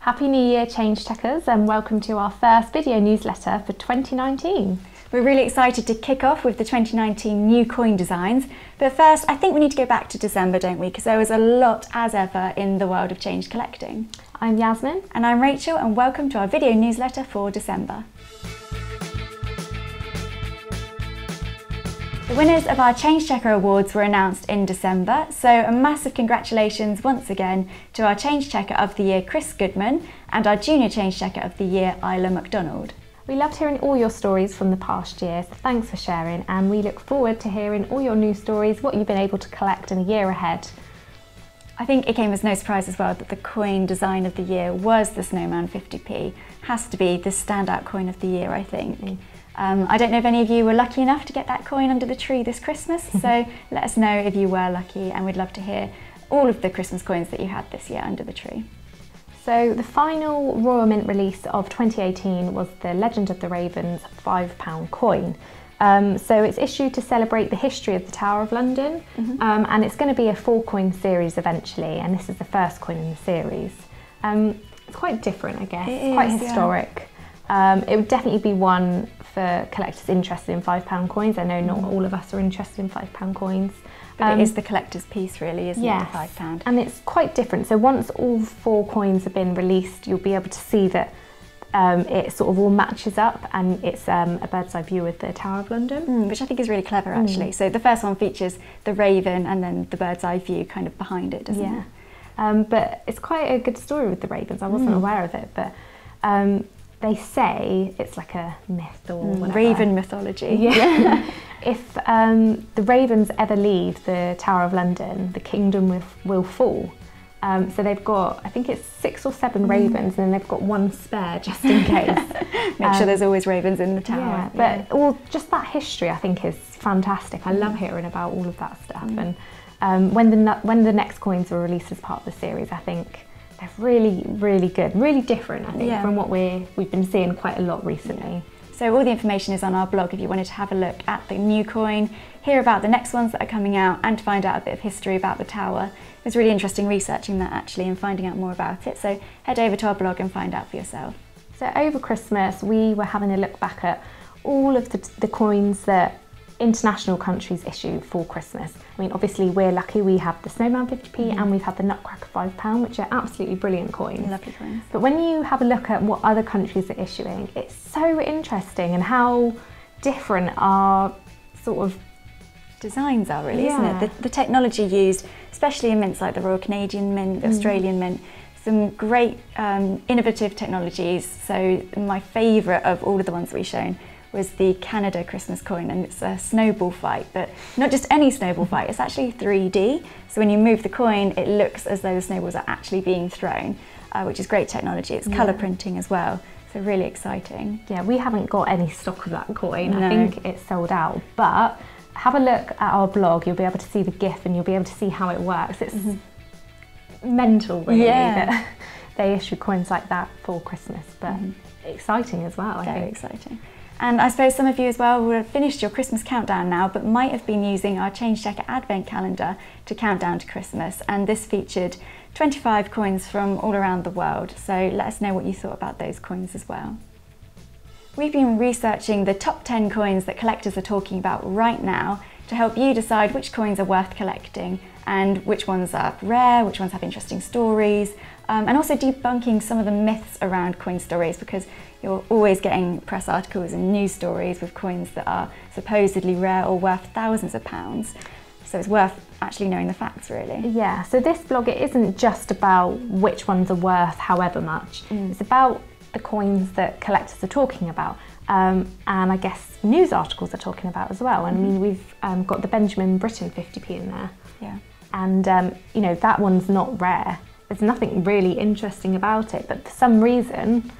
Happy New Year, Change Checkers, and welcome to our first video newsletter for 2019. We're really excited to kick off with the 2019 new coin designs, but first I think we need to go back to December, don't we? Because there was a lot, as ever, in the world of change collecting. I'm Yasmin. And I'm Rachel, and welcome to our video newsletter for December. The winners of our Change Checker Awards were announced in December, so a massive congratulations once again to our Change Checker of the Year Chris Goodman and our Junior Change Checker of the Year Isla MacDonald. We loved hearing all your stories from the past year, so thanks for sharing, and we look forward to hearing all your new stories, what you've been able to collect in a year ahead. I think it came as no surprise as well that the coin design of the year was the Snowman 50p. Has to be the standout coin of the year, I think. I don't know if any of you were lucky enough to get that coin under the tree this Christmas, so let us know if you were lucky, and we'd love to hear all of the Christmas coins that you had this year under the tree. So the final Royal Mint release of 2018 was the Legend of the Ravens £5 coin. So it's issued to celebrate the history of the Tower of London, and it's going to be a 4-coin series eventually, and this is the first coin in the series. It's quite different, I guess. It's quite historic. Yeah. It would definitely be one for collectors interested in £5 coins. I know not all of us are interested in £5 coins. But it is the collector's piece really, isn't it, the £5? And it's quite different. So once all 4 coins have been released, you'll be able to see that it sort of all matches up, and it's a bird's eye view of the Tower of London. Which I think is really clever actually. So the first one features the raven and then the bird's eye view kind of behind it, doesn't it? But it's quite a good story with the ravens. I wasn't aware of it, but they say it's like a myth or whatever. Raven mythology. Yeah. If the ravens ever leave the Tower of London, the kingdom will fall. So they've got, I think it's 6 or 7 ravens, and then they've got 1 spare just in case. Make sure there's always ravens in the tower. Yeah, but just that history I think is fantastic. I love hearing about all of that stuff. And when the next coins are released as part of the series, I think they're really, really good, really different, I think, from what we've been seeing quite a lot recently. So all the information is on our blog if you wanted to have a look at the new coin, hear about the next ones that are coming out, and to find out a bit of history about the tower. It was really interesting researching that actually and finding out more about it, so head over to our blog and find out for yourself. So over Christmas we were having a look back at all of the coins that international countries issue for Christmas. I mean, obviously we're lucky, we have the Snowman 50p and we've had the Nutcracker £5, which are absolutely brilliant coins. Lovely coins. But when you have a look at what other countries are issuing, it's so interesting, and how different our sort of designs are really, isn't it? The technology used, especially in mints like the Royal Canadian Mint, the Australian Mint, some great innovative technologies. So my favourite of all of the ones we've shown was the Canada Christmas coin, and it's a snowball fight, but not just any snowball fight, it's actually 3D. So when you move the coin, it looks as though the snowballs are actually being thrown, which is great technology. It's colour printing as well, so really exciting. Yeah, we haven't got any stock of that coin. I think it's sold out, but have a look at our blog, you'll be able to see the GIF and you'll be able to see how it works. It's mental really that they issue coins like that for Christmas, but exciting as well, I think. Very exciting. And I suppose some of you as well will have finished your Christmas countdown now, but might have been using our Change Checker Advent calendar to count down to Christmas. And this featured 25 coins from all around the world. So let us know what you thought about those coins as well. We've been researching the top 10 coins that collectors are talking about right now to help you decide which coins are worth collecting and which ones are rare, which ones have interesting stories, and also debunking some of the myths around coin stories, because you're always getting press articles and news stories with coins that are supposedly rare or worth thousands of pounds. So it's worth actually knowing the facts really. Yeah, so this blog, it isn't just about which ones are worth however much. It's about the coins that collectors are talking about, and I guess news articles are talking about as well. I mean, we've got the Benjamin Britten 50p in there. Yeah. And you know, that one's not rare. There's nothing really interesting about it, but for some reason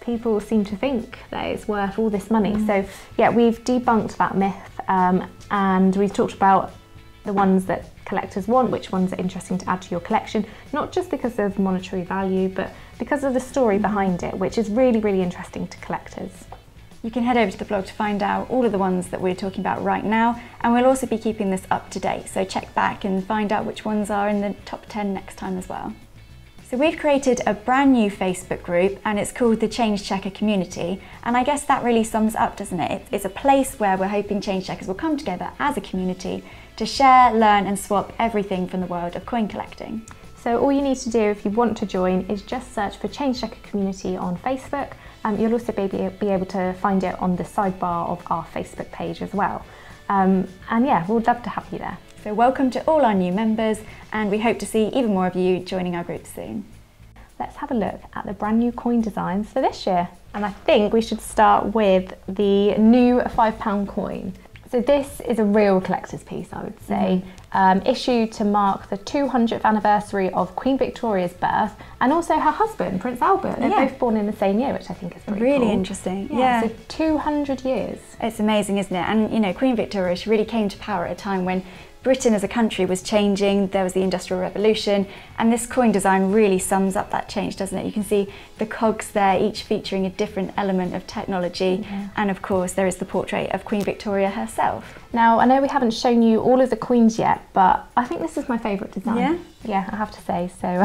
people seem to think that it's worth all this money. So yeah, we've debunked that myth, and we've talked about the ones that collectors want, which ones are interesting to add to your collection, not just because of monetary value, but because of the story behind it, which is really, really interesting to collectors. You can head over to the blog to find out all of the ones that we're talking about right now, and we'll also be keeping this up to date, so check back and find out which ones are in the top 10 next time as well. So we've created a brand new Facebook group and it's called the Change Checker Community, and I guess that really sums up, doesn't it? It's a place where we're hoping change checkers will come together as a community to share, learn and swap everything from the world of coin collecting. So all you need to do if you want to join is just search for Change Checker Community on Facebook. You'll also be able to find it on the sidebar of our Facebook page as well. And yeah, we'd love to have you there. So welcome to all our new members, and we hope to see even more of you joining our group soon. Let's have a look at the brand new coin designs for this year. And I think we should start with the new £5 coin. So this is a real collector's piece, I would say, issued to mark the 200th anniversary of Queen Victoria's birth and also her husband, Prince Albert. They're both born in the same year, which I think is pretty cool. Really interesting. Yeah. So 200 years. It's amazing, isn't it? And you know, Queen Victoria, she really came to power at a time when Britain as a country was changing. There was the Industrial Revolution, and this coin design really sums up that change, doesn't it? You can see the cogs there, each featuring a different element of technology, and of course there is the portrait of Queen Victoria herself. Now, I know we haven't shown you all of the queens yet, but I think this is my favourite design. Yeah, I have to say, so.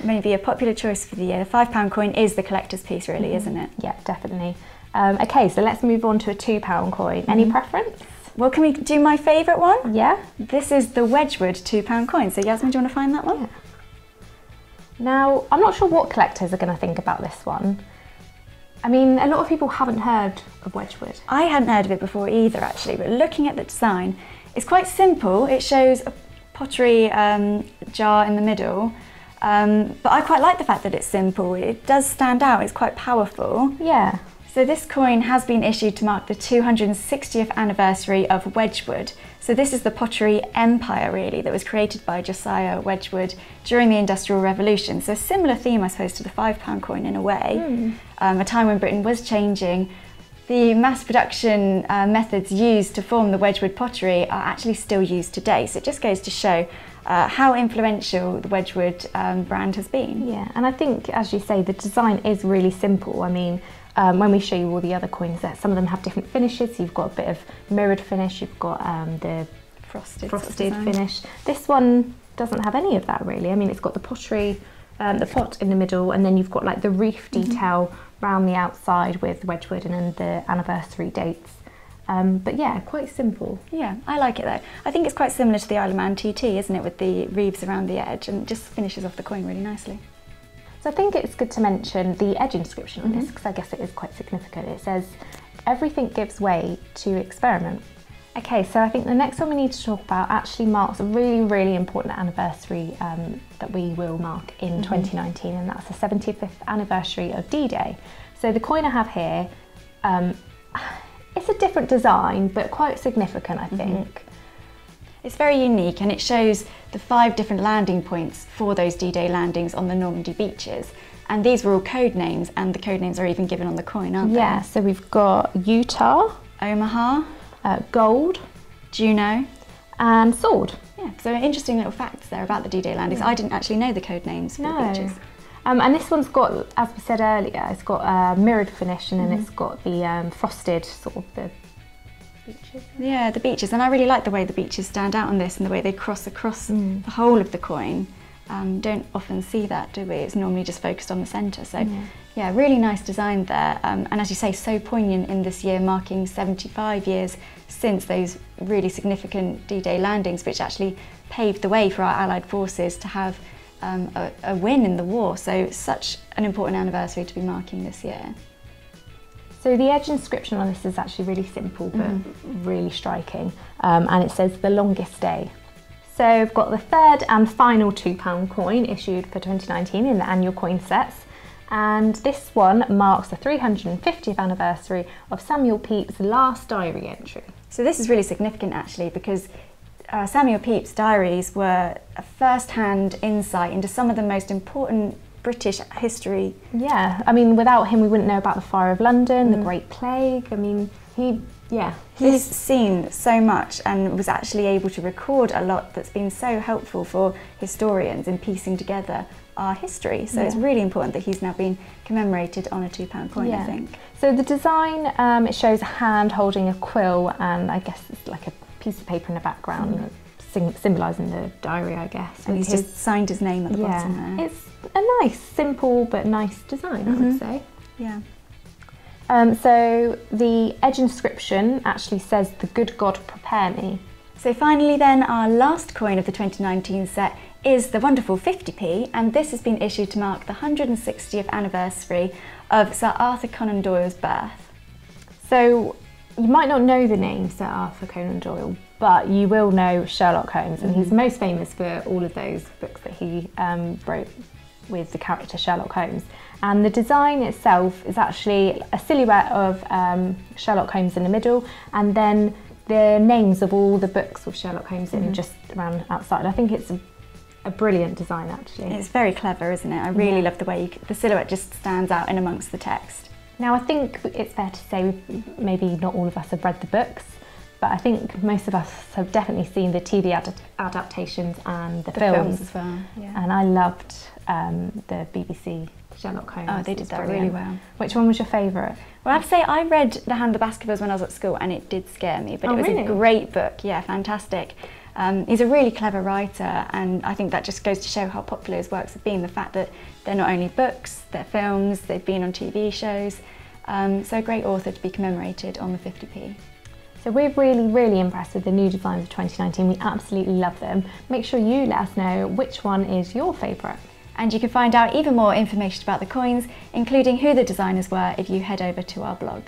Maybe a popular choice for the year. The £5 coin is the collector's piece, really, isn't it? Yeah, definitely. Okay, so let's move on to a £2 coin. Any preference? Well, can we do my favourite one? Yeah. This is the Wedgewood £2 coin. So Yasmin, do you want to find that one? Yeah. Now, I'm not sure what collectors are going to think about this one. I mean, a lot of people haven't heard of Wedgewood. I hadn't heard of it before either, actually, but looking at the design, it's quite simple. It shows a pottery jar in the middle, but I quite like the fact that it's simple. It does stand out, it's quite powerful. Yeah. So this coin has been issued to mark the 260th anniversary of Wedgewood. So this is the pottery empire, really, that was created by Josiah Wedgewood during the Industrial Revolution. So a similar theme, I suppose, to the £5 coin in a way. A time when Britain was changing. The mass production methods used to form the Wedgewood pottery are actually still used today. So it just goes to show how influential the Wedgewood brand has been. Yeah, and I think, as you say, the design is really simple. I mean, when we show you all the other coins, some of them have different finishes. So you've got a bit of mirrored finish, you've got the frosted finish. This one doesn't have any of that, really. I mean, it's got the pottery, the pot in the middle, and then you've got like the reef detail around the outside with Wedgewood and then the anniversary dates. But yeah, quite simple. Yeah, I like it though. I think it's quite similar to the Isle of Man TT, isn't it, with the reeves around the edge, and it just finishes off the coin really nicely. So I think it's good to mention the edge inscription on this, because I guess it is quite significant. It says, "Everything gives way to experiment." Okay, so I think the next one we need to talk about actually marks a really, really important anniversary that we will mark in 2019, and that's the 75th anniversary of D-Day. So the coin I have here, it's a different design, but quite significant, I think. It's very unique, and it shows the 5 different landing points for those D-Day landings on the Normandy beaches. And these were all code names, and the code names are even given on the coin, aren't they? Yeah, so we've got Utah, Omaha, Gold, Juneau, and Sword. Yeah, so interesting little facts there about the D-Day landings. I didn't actually know the code names for the beaches. And this one's got, as we said earlier, it's got a mirrored finish, and then it's got the frosted sort of the beaches. Yeah, the beaches, and I really like the way the beaches stand out on this and the way they cross across the whole of the coin. Don't often see that, do we? It's normally just focused on the centre. So yeah, really nice design there. And as you say, so poignant in this year, marking 75 years since those really significant D-Day landings, which actually paved the way for our Allied forces to have a win in the war. So such an important anniversary to be marking this year. So the edge inscription on this is actually really simple, but really striking. And it says, "The longest day." So we've got the third and final £2 coin issued for 2019 in the annual coin sets. And this one marks the 350th anniversary of Samuel Pepys' last diary entry. So this is really significant actually, because Samuel Pepys' diaries were a first-hand insight into some of the most important British history. Yeah, I mean, without him we wouldn't know about the Fire of London, the Great Plague. I mean, he's seen so much and was actually able to record a lot that's been so helpful for historians in piecing together our history. So it's really important that he's now been commemorated on a £2 coin, I think. So the design, it shows a hand holding a quill, and I guess it's like a piece of paper in the background, symbolising the diary, I guess. And he's just signed his name at the bottom there. It's a nice, simple but nice design, I would say. Yeah. So the edge inscription actually says, "The good God prepare me." So finally then, our last coin of the 2019 set is the wonderful 50p, and this has been issued to mark the 160th anniversary of Sir Arthur Conan Doyle's birth. So you might not know the name Sir Arthur Conan Doyle, but you will know Sherlock Holmes, and he's most famous for all of those books that he wrote with the character Sherlock Holmes. And the design itself is actually a silhouette of Sherlock Holmes in the middle, and then the names of all the books with Sherlock Holmes in just around outside. I think it's a brilliant design, actually. It's very clever, isn't it? I really love the way the silhouette just stands out in amongst the text. Now, I think it's fair to say maybe not all of us have read the books, but I think most of us have definitely seen the TV adaptations and the films as well. Yeah. And I loved the BBC Sherlock Holmes. Oh, they did that really well. Which one was your favourite? Well, I have to say I read The Hand of the Baskervilles when I was at school, and it did scare me, but it was a great book. Yeah, fantastic. He's a really clever writer, and I think that just goes to show how popular his works have been. The fact that they're not only books, they're films, they've been on TV shows. So a great author to be commemorated on the 50p. So we're really impressed with the new designs of 2019. We absolutely love them. Make sure you let us know which one is your favourite. And you can find out even more information about the coins, including who the designers were, if you head over to our blog.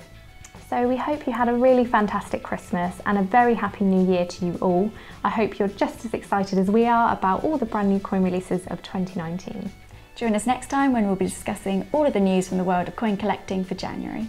So we hope you had a really fantastic Christmas and a very happy new year to you all. I hope you're just as excited as we are about all the brand new coin releases of 2019. Join us next time when we'll be discussing all of the news from the world of coin collecting for January.